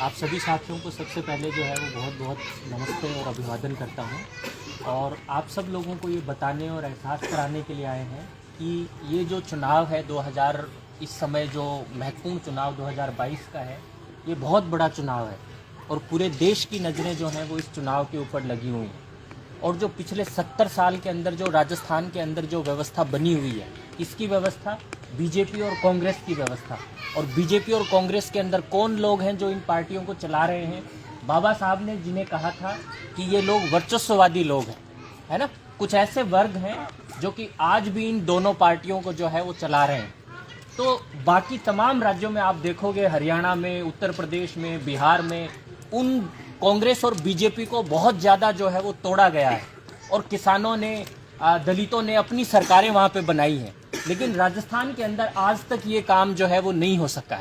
आप सभी साथियों को सबसे पहले जो है वो बहुत बहुत नमस्ते और अभिवादन करता हूँ। और आप सब लोगों को ये बताने और एहसास कराने के लिए आए हैं कि ये जो चुनाव है 2000, इस समय जो महत्वपूर्ण चुनाव 2022 का है, ये बहुत बड़ा चुनाव है और पूरे देश की नज़रें जो हैं वो इस चुनाव के ऊपर लगी हुई हैं। और जो पिछले 70 साल के अंदर जो राजस्थान के अंदर जो व्यवस्था बनी हुई है, इसकी व्यवस्था बीजेपी और कांग्रेस की व्यवस्था, और बीजेपी और कांग्रेस के अंदर कौन लोग हैं जो इन पार्टियों को चला रहे हैं। बाबा साहब ने जिन्हें कहा था कि ये लोग वर्चस्ववादी लोग हैं, है ना, कुछ ऐसे वर्ग हैं जो कि आज भी इन दोनों पार्टियों को जो है वो चला रहे हैं। तो बाकी तमाम राज्यों में आप देखोगे, हरियाणा में, उत्तर प्रदेश में, बिहार में, उन कांग्रेस और बीजेपी को बहुत ज़्यादा जो है वो तोड़ा गया है और किसानों ने, दलितों ने अपनी सरकारें वहाँ पे बनाई हैं। लेकिन राजस्थान के अंदर आज तक ये काम जो है वो नहीं हो सका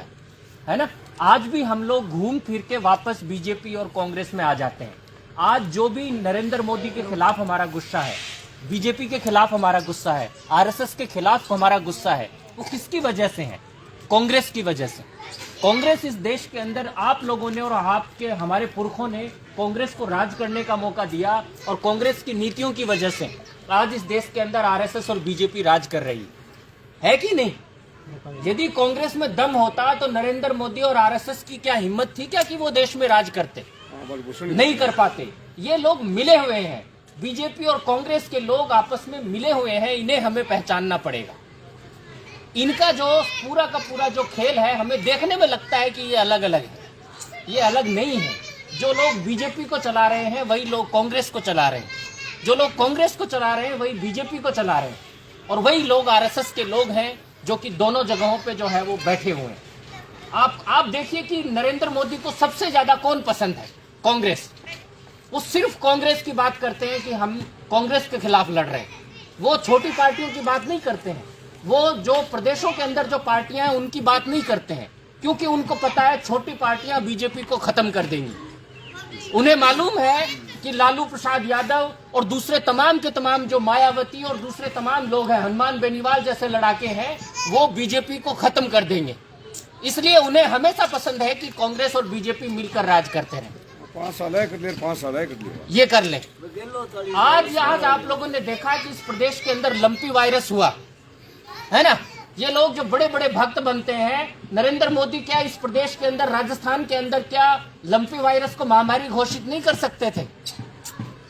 है ना। आज भी हम लोग घूम फिर के वापस बीजेपी और कांग्रेस में आ जाते हैं। आज जो भी नरेंद्र मोदी के खिलाफ हमारा गुस्सा है, बीजेपी के खिलाफ हमारा गुस्सा है, आरएसएस के खिलाफ हमारा गुस्सा है, वो किसकी वजह से है? कांग्रेस की वजह से। कांग्रेस इस देश के अंदर आप लोगों ने और आपके हमारे पुरखों ने कांग्रेस को राज करने का मौका दिया और कांग्रेस की नीतियों की वजह से आज इस देश के अंदर आरएसएस और बीजेपी राज कर रही है कि नहीं? यदि कांग्रेस में दम होता तो नरेंद्र मोदी और आरएसएस की क्या हिम्मत थी क्या कि वो देश में राज करते? नहीं कर पाते। ये लोग मिले हुए हैं, बीजेपी और कांग्रेस के लोग आपस में मिले हुए हैं, इन्हें हमें पहचानना पड़ेगा। इनका जो पूरा का पूरा जो खेल है, हमें देखने में लगता है कि ये अलग अलग है, ये अलग नहीं है। जो लोग बीजेपी को चला रहे हैं वही लोग कांग्रेस को चला रहे हैं, जो लोग कांग्रेस को चला रहे हैं वही बीजेपी को चला रहे हैं, और वही लोग आरएसएस के लोग हैं जो कि दोनों जगहों पे जो है वो बैठे हुए हैं। आप देखिए कि नरेंद्र मोदी को सबसे ज्यादा कौन पसंद है? कांग्रेस। वो सिर्फ कांग्रेस की बात करते हैं कि हम कांग्रेस के खिलाफ लड़ रहे हैं। वो छोटी पार्टियों की बात नहीं करते हैं, वो जो प्रदेशों के अंदर जो पार्टियां हैं उनकी बात नहीं करते हैं, क्योंकि उनको पता है छोटी पार्टियां बीजेपी को खत्म कर देंगी। उन्हें मालूम है कि लालू प्रसाद यादव और दूसरे तमाम के तमाम जो मायावती और दूसरे तमाम लोग हैं, हनुमान बेनीवाल जैसे लड़ाके हैं, वो बीजेपी को खत्म कर देंगे। इसलिए उन्हें हमेशा पसंद है कि कांग्रेस और बीजेपी मिलकर राज करते रहें। 5 साल है, 5 साल है, ये कर ले। आज आप लोगों ने देखा कि इस प्रदेश के अंदर लंपी वायरस हुआ है ना। ये लोग जो बड़े बड़े भक्त बनते हैं, नरेंद्र मोदी क्या इस प्रदेश के अंदर, राजस्थान के अंदर क्या लंपी वायरस को महामारी घोषित नहीं कर सकते थे?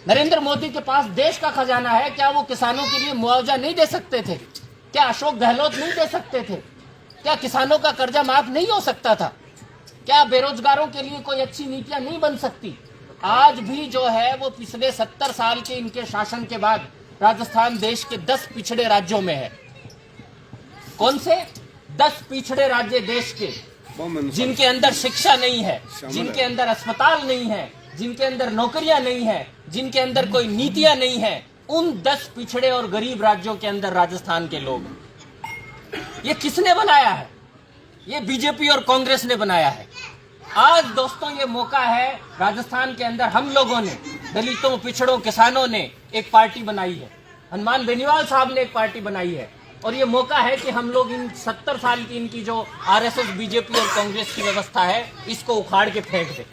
नरेंद्र मोदी के पास देश का खजाना है, क्या वो किसानों के लिए मुआवजा नहीं दे सकते थे? क्या अशोक गहलोत नहीं दे सकते थे? क्या किसानों का कर्जा माफ नहीं हो सकता था? क्या बेरोजगारों के लिए कोई अच्छी नीतियां नहीं बन सकती? आज भी जो है वो पिछले 70 साल के इनके शासन के बाद राजस्थान देश के 10 पिछड़े राज्यों में है। कौन से 10 पिछड़े राज्य देश के, जिनके अंदर शिक्षा नहीं है, जिनके अंदर अस्पताल नहीं है, जिनके अंदर नौकरियां नहीं है, जिनके अंदर कोई नीतियां नहीं है, उन 10 पिछड़े और गरीब राज्यों के अंदर राजस्थान के लोग। ये किसने बनाया है? ये बीजेपी और कांग्रेस ने बनाया है। आज दोस्तों ये मौका है, राजस्थान के अंदर हम लोगों ने, दलितों, पिछड़ों, किसानों ने एक पार्टी बनाई है, हनुमान बेनीवाल साहब ने एक पार्टी बनाई है, और ये मौका है कि हम लोग इन 70 साल की इनकी जो आरएसएस, बीजेपी और कांग्रेस की व्यवस्था है, इसको उखाड़ के फेंक दे।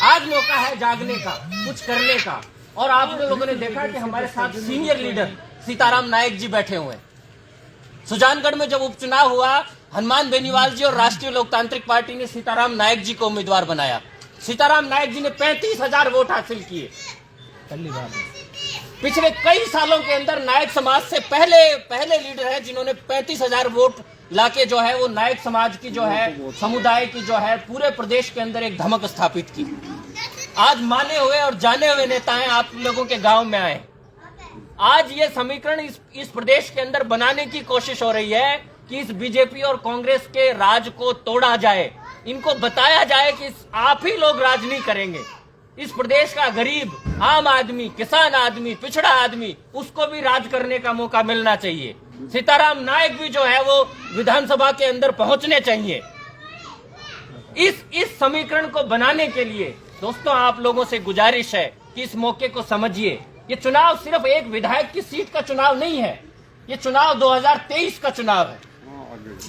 आज मौका है जागने का, कुछ करने का। और आप लोगों ने देखा कि हमारे साथ सीनियर लीडर सीताराम नायक जी बैठे हुए हैं। सुजानगढ़ में जब उपचुनाव हुआ, हनुमान बेनीवाल जी और राष्ट्रीय लोकतांत्रिक पार्टी ने सीताराम नायक जी को उम्मीदवार बनाया। सीताराम नायक जी ने 35,000 वोट हासिल किए। पिछले कई सालों के अंदर नायक समाज से पहले लीडर है जिन्होंने 35,000 वोट लाके जो है वो नायक समाज की जो है, समुदाय की जो है, पूरे प्रदेश के अंदर एक धमक स्थापित की। आज माने हुए और जाने हुए नेताएं आप लोगों के गांव में आए। आज ये समीकरण इस प्रदेश के अंदर बनाने की कोशिश हो रही है कि इस बीजेपी और कांग्रेस के राज को तोड़ा जाए। इनको बताया जाए कि आप ही लोग राज नहीं करेंगे। इस प्रदेश का गरीब, आम आदमी, किसान आदमी, पिछड़ा आदमी, उसको भी राज करने का मौका मिलना चाहिए। सीताराम नायक भी जो है वो विधानसभा के अंदर पहुंचने चाहिए। इस समीकरण को बनाने के लिए दोस्तों आप लोगों से गुजारिश है कि इस मौके को समझिए। ये चुनाव सिर्फ एक विधायक की सीट का चुनाव नहीं है, ये चुनाव 2023 का चुनाव है।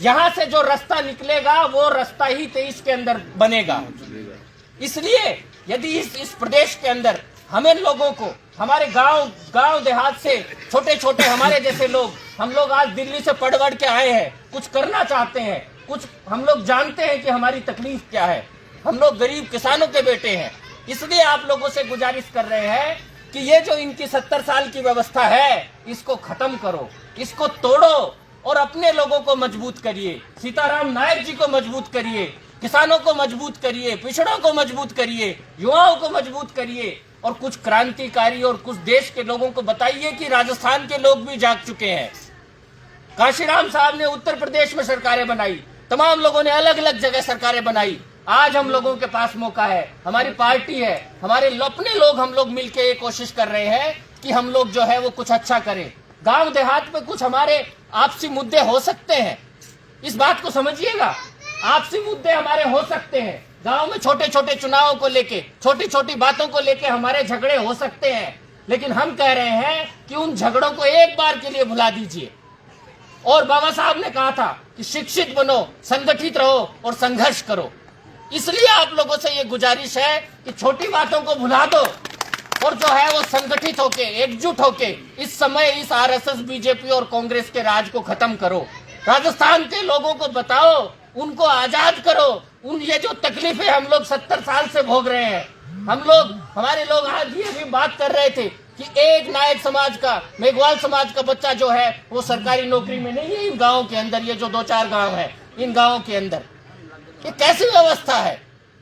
यहाँ से जो रास्ता निकलेगा वो रास्ता ही 23 के अंदर बनेगा। इसलिए यदि इस प्रदेश के अंदर हमें लोगों को, हमारे गांव देहात से छोटे छोटे हमारे जैसे लोग, हम लोग आज दिल्ली से पढ़ के आए हैं, कुछ करना चाहते हैं, कुछ हम लोग जानते हैं कि हमारी तकलीफ क्या है, हम लोग गरीब किसानों के बेटे हैं। इसलिए आप लोगों से गुजारिश कर रहे हैं कि ये जो इनकी 70 साल की व्यवस्था है इसको खत्म करो, इसको तोड़ो और अपने लोगों को मजबूत करिए। सीताराम नायक जी को मजबूत करिए, किसानों को मजबूत करिए, पिछड़ों को मजबूत करिए, युवाओं को मजबूत करिए और कुछ क्रांतिकारी और कुछ देश के लोगों को बताइए कि राजस्थान के लोग भी जाग चुके हैं। काशीराम साहब ने उत्तर प्रदेश में सरकारें बनाई, तमाम लोगों ने अलग अलग जगह सरकारें बनाई। आज हम लोगों के पास मौका है, हमारी पार्टी है, हमारे अपने लोग, हम लोग मिलकर ये कोशिश कर रहे हैं कि हम लोग जो है वो कुछ अच्छा करें। गांव देहात में कुछ हमारे आपसी मुद्दे हो सकते हैं, इस बात को समझिएगा। आपसी मुद्दे हमारे हो सकते हैं, गांव में छोटे छोटे चुनावों को लेके, छोटी छोटी बातों को लेके हमारे झगड़े हो सकते हैं, लेकिन हम कह रहे हैं कि उन झगड़ों को एक बार के लिए भुला दीजिए। और बाबा साहब ने कहा था कि शिक्षित बनो, संगठित रहो और संघर्ष करो। इसलिए आप लोगों से ये गुजारिश है कि छोटी बातों को भुला दो और जो है वो संगठित होके, एकजुट होके इस समय इस आरएसएस, बीजेपी और कांग्रेस के राज को खत्म करो। राजस्थान के लोगों को बताओ, उनको आजाद करो। उन ये जो तकलीफें हम लोग 70 साल से भोग रहे हैं, हमारे लोग आज ये भी बात कर रहे थे कि एक नायक समाज का, मेघवाल समाज का बच्चा जो है वो सरकारी नौकरी में नहीं है इन गाँव के अंदर। ये जो 2-4 गाँव है, इन गाँवों के अंदर ये कैसी व्यवस्था है,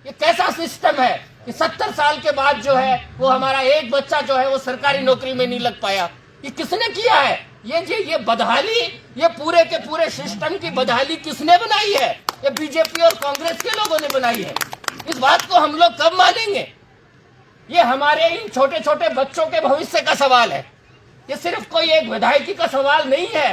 ये कैसा सिस्टम है कि 70 साल के बाद जो है वो हमारा एक बच्चा जो है वो सरकारी नौकरी में नहीं लग पाया। ये किसने किया है? ये बदहाली, ये पूरे के पूरे सिस्टम की बदहाली किसने बनाई है? ये बीजेपी और कांग्रेस के लोगों ने बनाई है। इस बात को हम लोग कब मानेंगे? ये हमारे इन छोटे छोटे बच्चों के भविष्य का सवाल है। ये सिर्फ कोई एक विधायकी का सवाल नहीं है।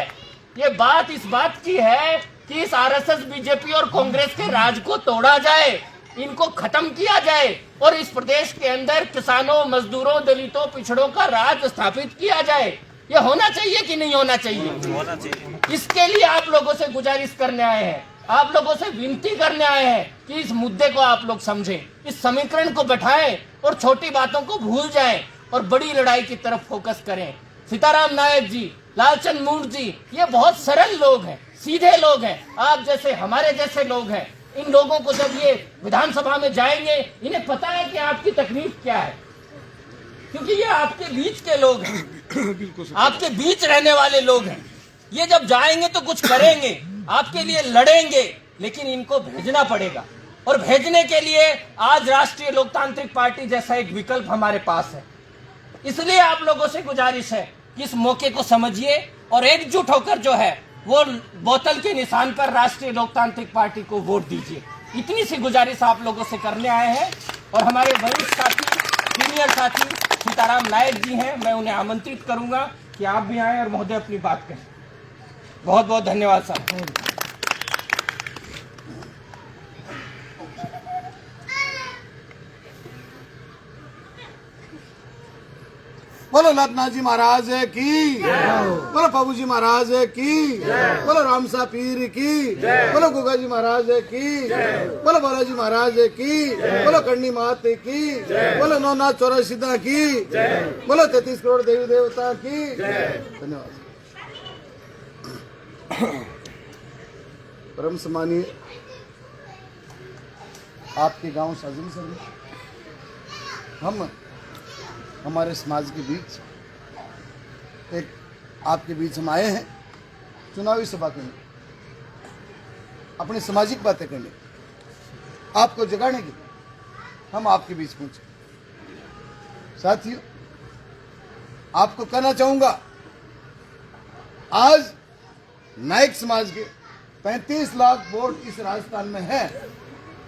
ये बात इस बात की है कि इस आरएसएस, बीजेपी और कांग्रेस के राज को तोड़ा जाए, इनको खत्म किया जाए और इस प्रदेश के अंदर किसानों, मजदूरों, दलितों, पिछड़ों का राज स्थापित किया जाए। ये होना चाहिए कि नहीं होना चाहिए? होना चाहिए। इसके लिए आप लोगों से गुजारिश करने आए हैं, आप लोगों से विनती करने आए हैं कि इस मुद्दे को आप लोग समझें, इस समीकरण को बैठाएं और छोटी बातों को भूल जाएं और बड़ी लड़ाई की तरफ फोकस करें। सीताराम नायक जी, लालचंद मूर्ति जी, ये बहुत सरल लोग हैं, सीधे लोग हैं, आप जैसे, हमारे जैसे लोग हैं। इन लोगों को जब ये विधानसभा में जाएंगे, इन्हें पता है कि आपकी तकलीफ क्या है, क्योंकि ये आपके बीच के लोग हैं, आपके बीच रहने वाले लोग हैं। ये जब जाएंगे तो कुछ करेंगे, आपके लिए लड़ेंगे, लेकिन इनको भेजना पड़ेगा। और भेजने के लिए आज राष्ट्रीय लोकतांत्रिक पार्टी जैसा एक विकल्प हमारे पास है। इसलिए आप लोगों से गुजारिश है कि इस मौके को समझिए और एकजुट होकर जो है वो बोतल के निशान पर राष्ट्रीय लोकतांत्रिक पार्टी को वोट दीजिए। इतनी सी गुजारिश आप लोगों से करने आए हैं। और हमारे वरिष्ठ साथी, सीनियर साथी सीताराम नायक जी हैं, मैं उन्हें आमंत्रित करूंगा कि आप भी आएं और महोदय अपनी बात कहें। बहुत बहुत धन्यवाद साहब। बोलो नाथनाथ जी महाराज की, बोलो बाबू जी महाराज की, बोलो रामसा पीर की, बोलो गुगा जी महाराज की, बोलो बालाजी महाराज की, बोलो करनी मात की, बोलो नौनाथ 84 की, बोलो 33 करोड़ देवी देवता की। धन्यवाद। परम सम्मानीय आपके गांव साजन सर, हम हमारे समाज के बीच एक आपके बीच हम आए हैं चुनावी सभा करने, अपनी सामाजिक बातें करने, आपको जगाने के लिए हम आपके बीच पहुंचे। साथियों, आपको कहना चाहूंगा, आज नायक समाज के 35 लाख वोट इस राजस्थान में है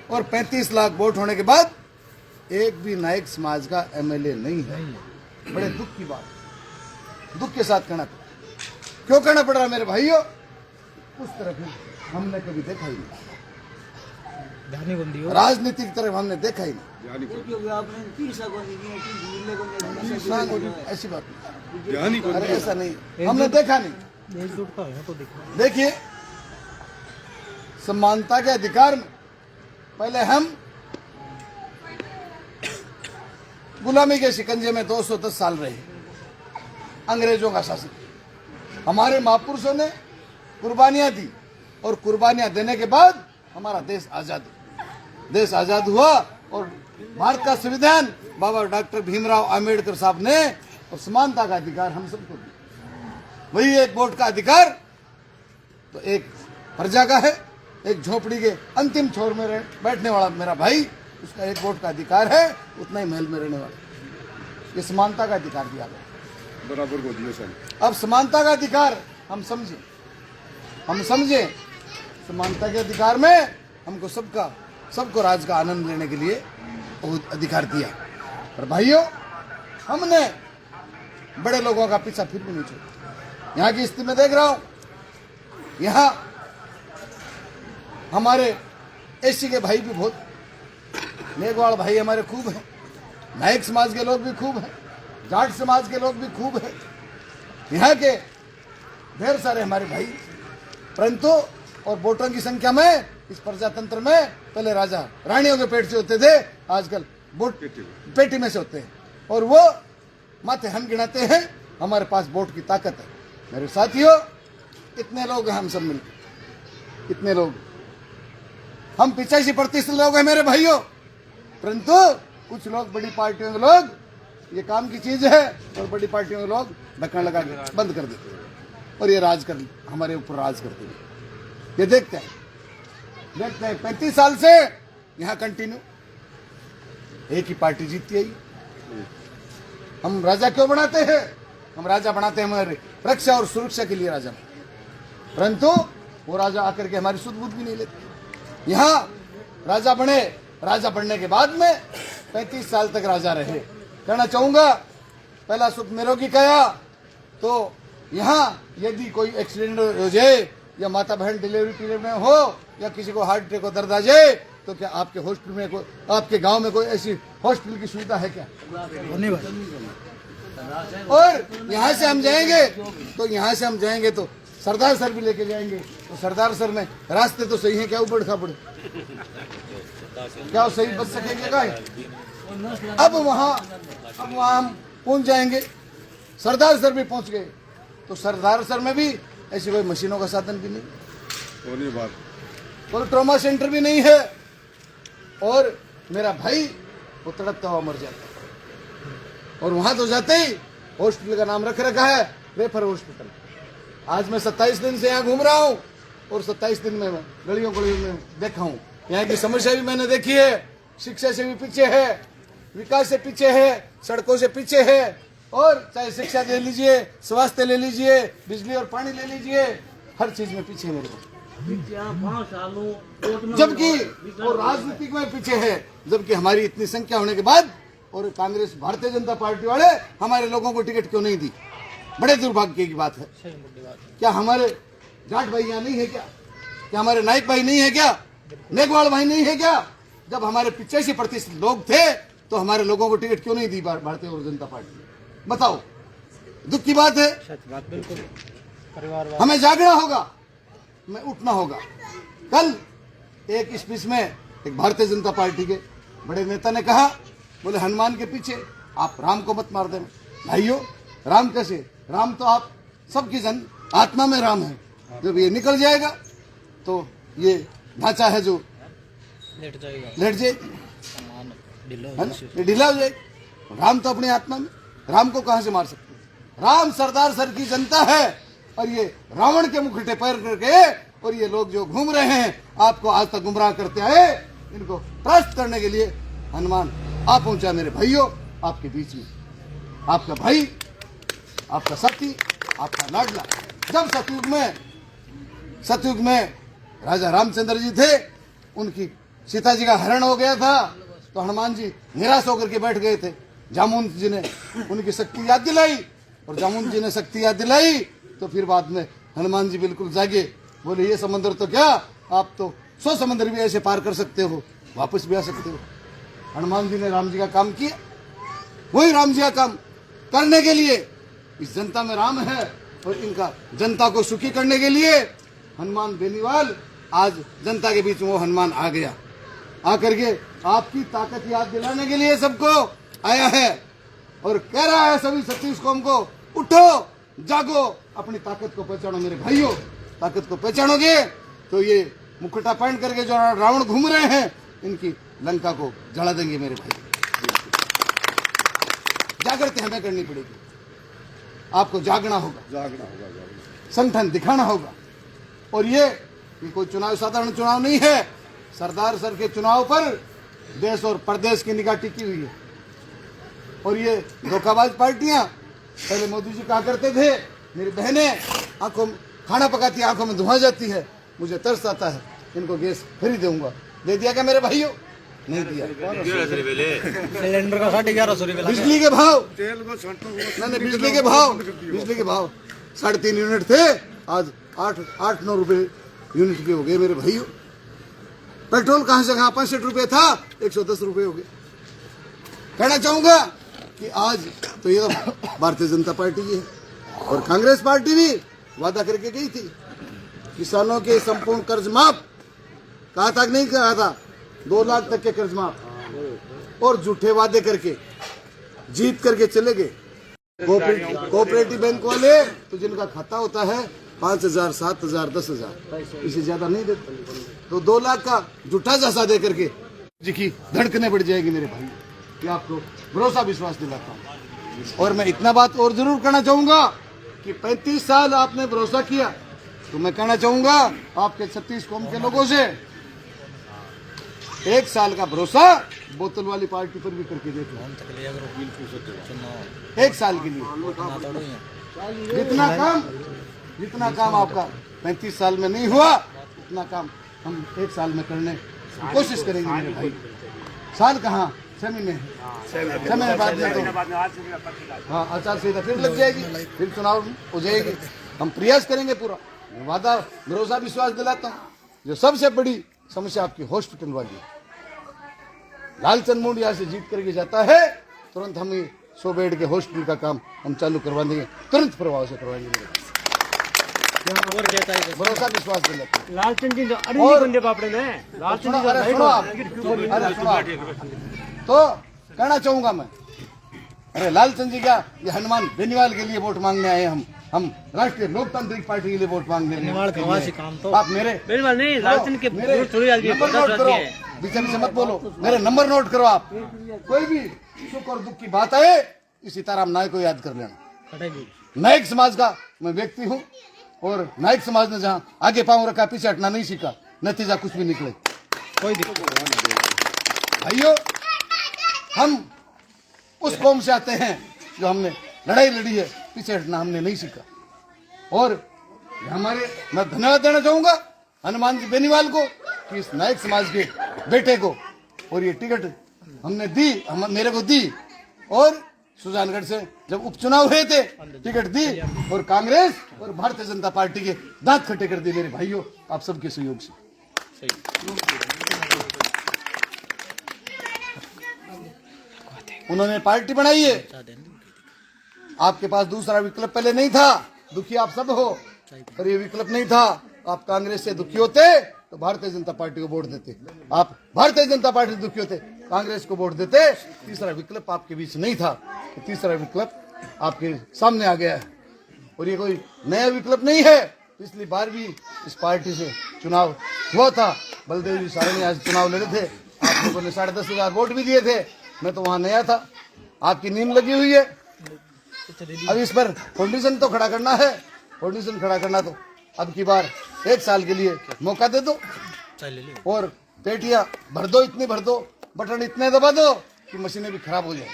और 35 लाख वोट होने के बाद एक भी नायक समाज का एमएलए नहीं है। बड़े दुख की बात, दुख के साथ कहना पड़ा। क्यों कहना पड़ रहा मेरे भाइयों? उस तरफ हमने कभी देखा ही नहीं, राजनीति की तरफ हमने देखा ही नहीं। ऐसी बात नहीं, अरे ऐसा नहीं, हमने देखा नहीं। देखिए, समानता के अधिकार में पहले हम गुलामी के शिकंजे में 210 साल रहे, अंग्रेजों का शासन। हमारे महापुरुषों ने कुर्बानियां दी और कुर्बानियां देने के बाद हमारा देश आजाद हुआ और भारत का संविधान बाबा डॉक्टर भीमराव अंबेडकर साहब ने और समानता का अधिकार हम सबको दिया। वही एक वोट का अधिकार तो एक प्रजा का है, एक झोपड़ी के अंतिम छोर में बैठने वाला मेरा भाई, उसका एक वोट का अधिकार है, उतना ही महल में रहने वाला। ये समानता का अधिकार दिया गया, बराबर को दिया सर। अब समानता का अधिकार हम समझे समानता के अधिकार में हमको सबको राज का आनंद लेने के लिए बहुत अधिकार दिया। और भाइयों, हमने बड़े लोगों का पीछा फिर भी नहीं छोड़ा। यहाँ की स्थिति में देख रहा हूं, यहाँ हमारे एससी के भाई भी बहुत, मेघवाल भाई हमारे खूब हैं, नायक समाज के लोग भी खूब हैं, जाट समाज के लोग भी खूब हैं, यहाँ के ढेर सारे हमारे भाई। परंतु और वोटों की संख्या में इस प्रजातंत्र में पहले राजा रानियों के पेट से होते थे, आजकल वोट पेटी में से होते हैं और वो माथे हम गिनाते हैं। हमारे पास वोट की ताकत है। मेरे साथियों, इतने लोग हैं हम सब मिलकर, इतने लोग, हम 85% लोग हैं मेरे भाइयों। परंतु कुछ लोग, बड़ी पार्टियों के लोग, ये काम की चीज है और बड़ी पार्टियों के लोग ढक्कन लगा के बंद कर देते हैं और ये हमारे ऊपर राज करते हैं। ये देखते हैं 35 साल से यहाँ कंटिन्यू एक ही पार्टी जीतती है। हम राजा क्यों बनाते हैं? हम राजा बनाते हैं हमारे रक्षा और सुरक्षा के लिए राजा, परंतु वो राजा आकर के हमारी सुध बुध भी नहीं लेते। यहाँ राजा बनने के बाद में 35 साल तक राजा रहे। कहना चाहूंगा, पहला सुख निरोगी कहा तो यहाँ यदि कोई एक्सीडेंट हो जाए या माता बहन डिलीवरी पीरियड में हो या किसी को हार्ट अटैक को दर्द आ जाए तो क्या आपके हॉस्पिटल में कोई, आपके गांव में कोई ऐसी हॉस्पिटल की सुविधा है क्या? और यहाँ से हम जाएंगे तो सरदार सर भी लेके जाएंगे, तो सरदार सर में रास्ते तो सही है क्या? ऊबड़ खाबड़, क्या सही बच सकेंगे क्या? अब वहाँ हम पहुँच जाएंगे, सरदार सर भी पहुँच गए, तो सरदार सर में भी ऐसी कोई मशीनों का साधन भी नहीं, कोई ट्रॉमा सेंटर भी नहीं है और मेरा भाई वो तड़पता हुआ मर जाता है। और वहां तो जाते ही हॉस्पिटल का नाम रख रखा है रेफर हॉस्पिटल। आज मैं 27 दिन से यहाँ घूम रहा हूँ और 27 दिन में गलियों में देखा हूँ। यहाँ की समस्या भी मैंने देखी है, शिक्षा से भी पीछे है, विकास से पीछे है, सड़कों से पीछे है, और चाहे शिक्षा ले लीजिए, स्वास्थ्य ले लीजिए, बिजली और पानी ले लीजिए, हर चीज में पीछे है मेरे को। जबकि वो राजनीतिक में पीछे है, जबकि हमारी इतनी संख्या होने के बाद और कांग्रेस भारतीय जनता पार्टी वाले हमारे लोगों को टिकट क्यों नहीं दी? बड़े दुर्भाग्य की बात है। क्या हमारे जाट भाई यहाँ नहीं है क्या? क्या हमारे नायक भाई नहीं है क्या? मेघवाल भाई नहीं है क्या? जब हमारे 85% लोग थे तो हमारे लोगों को टिकट क्यों नहीं दी भारतीय जनता पार्टी? बताओ, दुख की बात है। हमें जागना होगा, हमें उठना होगा। कल एक स्पीच में एक भारतीय जनता पार्टी के बड़े नेता ने कहा, बोले हनुमान के पीछे आप राम को मत मार देना। भाइयों, राम कैसे? राम तो आप सबकी जन आत्मा में राम है। जब ये निकल जाएगा तो ये ढांचा है जो लेट जाएगा, ये ढीला हो जाएगा। राम तो अपनी आत्मा में, राम को कहां से मार सकते? राम सरदार सर की जनता है और ये रावण के मुखटे पैर करके और ये लोग जो घूम रहे हैं आपको आज तक गुमराह करते आए, इनको परास्त करने के लिए हनुमान आ पहुंचा मेरे भाइयों आपके बीच में। आपका भाई, आपका साथी, आपका लाडला। जब सतयुग में राजा रामचंद्र जी थे, उनकी सीता जी का हरण हो गया था तो हनुमान जी निराश होकर के बैठ गए थे। जामुन जी ने उनकी शक्ति याद दिलाई और जामुन जी ने शक्ति याद दिलाई तो फिर बाद में हनुमान जी बिल्कुल जागे, बोले ये समंदर तो क्या, आप तो 100 समंदर भी ऐसे पार कर सकते हो, वापस भी आ सकते हो। हनुमान जी ने राम जी का काम किया, वही राम जी का काम करने के लिए इस जनता में राम है और इनका जनता को सुखी करने के लिए हनुमान बेनीवाल आज जनता के बीच में वो हनुमान आ गया, आकर के आपकी ताकत याद दिलाने के लिए सबको आया है और कह रहा है सभी 36 कौम को, उठो जागो, अपनी ताकत को पहचानो मेरे भाइयों। ताकत को पहचानोगे तो ये मुकुटा पहन करके जो रावण घूम रहे हैं, इनकी लंका को जला देंगे मेरे भाई। जागृति हमें करनी पड़ेगी, आपको जागना होगा, संगठन दिखाना होगा। और ये कोई चुनाव साधारण चुनाव नहीं है, सरदार सर के चुनाव पर देश और प्रदेश की निगाह टिकी हुई है। और ये धोखाबाज पार्टियां, पहले मोदी जी कहा करते थे मेरी बहनें आंखों में खाना पकाती है, आंखों में धुआं जाती है, मुझे तरस आता है, इनको गैस फ्री दूंगा। दे दिया क्या मेरे भाइयों? नहीं दिया। सिलेंडर का 1150 बिजली के भाव, नहीं बिजली के भाव 3.5 यूनिट थे, आज 8-9 रुपए यूनिट के हो गए मेरे भाइयों। पेट्रोल कहां से कहां 65 रुपए था, 110 रुपए हो गए। कहना चाहूंगा कि आज तो ये भारतीय जनता पार्टी है और कांग्रेस पार्टी भी वादा करके गई थी किसानों के संपूर्ण कर्ज माफ, कहा था कि नहीं कहा था, 2 लाख तक के कर्ज माफ, और झूठे वादे करके जीत करके चले गए। कोऑपरेटिव बैंक वाले तो जिनका खाता होता है 5,000, 7,000, 10,000, इससे ज्यादा नहीं देते, तो 2 लाख का झूठा जैसा दे करके जी की धड़कने बढ़ जाएगी मेरे भाई। ये आपको भरोसा विश्वास दिलाता हूँ। और मैं इतना बात और जरूर कहना चाहूंगा कि 35 साल आपने भरोसा किया, तो मैं कहना चाहूंगा आपके 36 कौम के लोगों से 1 साल का भरोसा बोतल वाली पार्टी पर भी करके देखो। 1 साल के लिए जितना काम आपका 35 साल में नहीं हुआ, उतना काम हम 1 साल में करने की कोशिश करेंगे मेरे भाई। साल कहाँ, 6 महीने है, 6 महीने बाद में तो हाँ आचार संहिता फिर लग जाएगी, फिर चुनाव हो जाएगी। हम प्रयास करेंगे पूरा, वादा भरोसा विश्वास दिलाता हूँ। जो सबसे बड़ी समस्या आपकी हॉस्पिटल वाली है, लालचंद मुंड यहाँ से जीत करके जाता है, तुरंत हम 100 बेड के हॉस्पिटल का काम हम चालू करवा देंगे, तुरंत प्रभाव से करवाएंगे। भरोसा विश्वास दिलाता हूँ। लालचंद जी तो कहना चाहूंगा मैं, अरे लालचंद जी क्या, ये हनुमान बेनीवाल के लिए वोट मांगने आए, हम राष्ट्रीय लोकतांत्रिक पार्टी के लिए वोट मांगने आप मेरे नहीं, लालचंद के नंबर नोट करो, बीच से मत बोलो, मेरे नंबर नोट करो। आप कोई भी सुख और दुख की बात आए, इस सीताराम नायक को याद कर लेना। नायक समाज का मैं व्यक्ति हूँ और नायक समाज ने जहाँ आगे पांव रखा, पीछे हटना नहीं सीखा, नतीजा कुछ भी निकले, कोई दिक्कत नहीं। भाइयों, हम उस कौम से आते हैं जो हमने लड़ाई लड़ी है, पीछे हटना हमने नहीं सीखा। और हमारे, मैं धन्यवाद देना चाहूंगा हनुमान जी बेनीवाल को कि इस नायक समाज के बेटे को, और ये टिकट हमने दी, मेरे को दी, और सुजानगढ़ से जब उपचुनाव हुए थे टिकट दी, और कांग्रेस और भारतीय जनता पार्टी के दांत खट्टे कर दिए मेरे भाइयों, आप सबके सहयोग से। उन्होंने पार्टी बनाई है, आपके पास दूसरा विकल्प पहले नहीं था, दुखी आप सब हो, पर ये विकल्प नहीं था। आप कांग्रेस से दुखी होते तो भारतीय जनता पार्टी को वोट देते, आप भारतीय जनता पार्टी से दुखी होते कांग्रेस को वोट देते। तीसरा विकल्प आपके बीच नहीं था, तीसरा विकल्प आपके सामने आ गया है, और ये कोई नया विकल्प नहीं है। पिछली बार भी इस पार्टी से चुनाव हुआ था, बलदेव जी सारे ने आज चुनाव लड़े थे, आप लोगों ने 10,500 वोट भी दिए थे, मैं तो वहां नया था, आपकी नींद लगी हुई है। अब इस पर फाउंडेशन तो खड़ा करना है, फाउंडेशन खड़ा करना तो अब की बार 1 साल के लिए मौका दे दो, और पेटियां भर दो, इतनी भर दो, बटन इतने दबा दो कि मशीनें भी खराब हो जाए,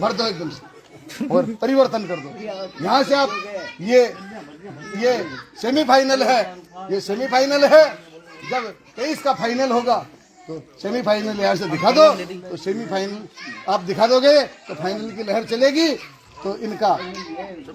भर दो एकदम से और परिवर्तन कर दो। यहाँ से आप ये सेमीफाइनल है, ये सेमीफाइनल है, जब 23 का फाइनल होगा तो सेमीफाइनल यहाँ से दिखा दो, तो सेमीफाइनल आप दिखा दोगे तो फाइनल की लहर चलेगी, तो इनका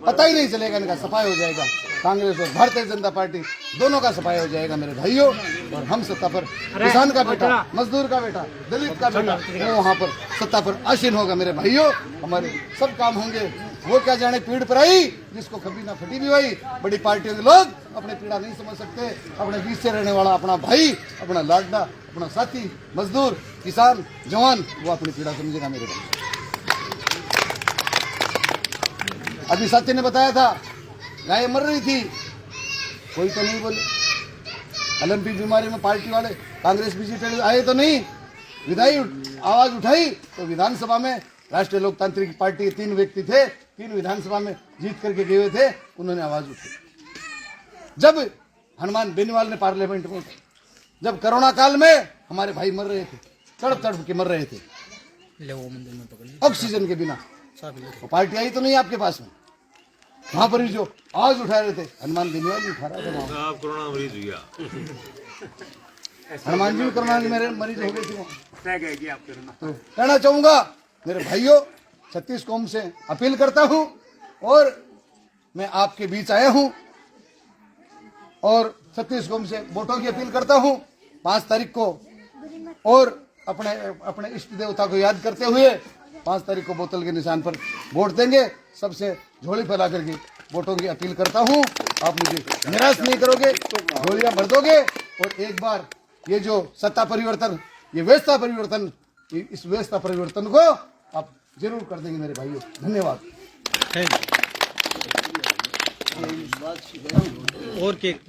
पता ही नहीं चलेगा, इनका सफाई हो जाएगा। कांग्रेस और भारतीय जनता पार्टी दोनों का सफाई हो जाएगा मेरे भाइयों, और हम सत्ता पर, किसान का बेटा, मजदूर का बेटा, दलित का बेटा, वो वहाँ पर सत्ता पर आसीन होगा मेरे भाइयों। हमारे सब काम होंगे, वो क्या जाने पीड़ पर आई जिसको कभी ना फटी भी हुई, बड़ी पार्टियों के लोग अपनी पीड़ा नहीं समझ सकते। अपने बीच से रहने वाला अपना भाई, अपना लाडला, अपना साथी, मजदूर, किसान, जवान, वो अपनी पीड़ा समझेगा मेरे भाई। अभी साथी ने बताया था गाय मर रही थी, कोई तो नहीं बोले। ओलंपिक बीमारी में पार्टी वाले कांग्रेस बीजेपी आए तो नहीं, विधायी आवाज उठाई तो विधानसभा में राष्ट्रीय लोकतांत्रिक पार्टी 3 व्यक्ति थे, 3 विधानसभा में जीत करके गए हुए थे, उन्होंने आवाज उठाई। जब हनुमान बेनीवाल ने पार्लियामेंट में, जब कोरोना काल में हमारे भाई मर रहे थे, तड़प तड़प के मर रहे थे ऑक्सीजन के बिना, तो पार्टी आई तो नहीं आपके पास में। वहां पर ही जो आवाज उठा रहे थे हनुमान बेनीवाल भी उठा रहा था। आप कोरोना मरीज हो गया, हनुमान जी भी कोरोना के मेरे मरीज हो गए थे वहाँ। तो कहना चाहूंगा मेरे भाइयों, 36 कौम से अपील करता हूं और मैं आपके बीच आया हूं और 36 कौम से वोटों की अपील करता हूं 5 तारीख को, और अपने अपने इष्ट देवता को याद करते हुए 5 तारीख को बोतल के निशान पर वोट देंगे। सबसे झोली फैला करके वोटों की अपील करता हूं, आप मुझे निराश नहीं करोगे, झोलियां भर दोगे और एक बार ये जो सत्ता परिवर्तन, ये व्यवस्था परिवर्तन, इस व्यवस्था परिवर्तन को आप जरूर कर देंगे मेरे भाइयों। धन्यवाद। और केक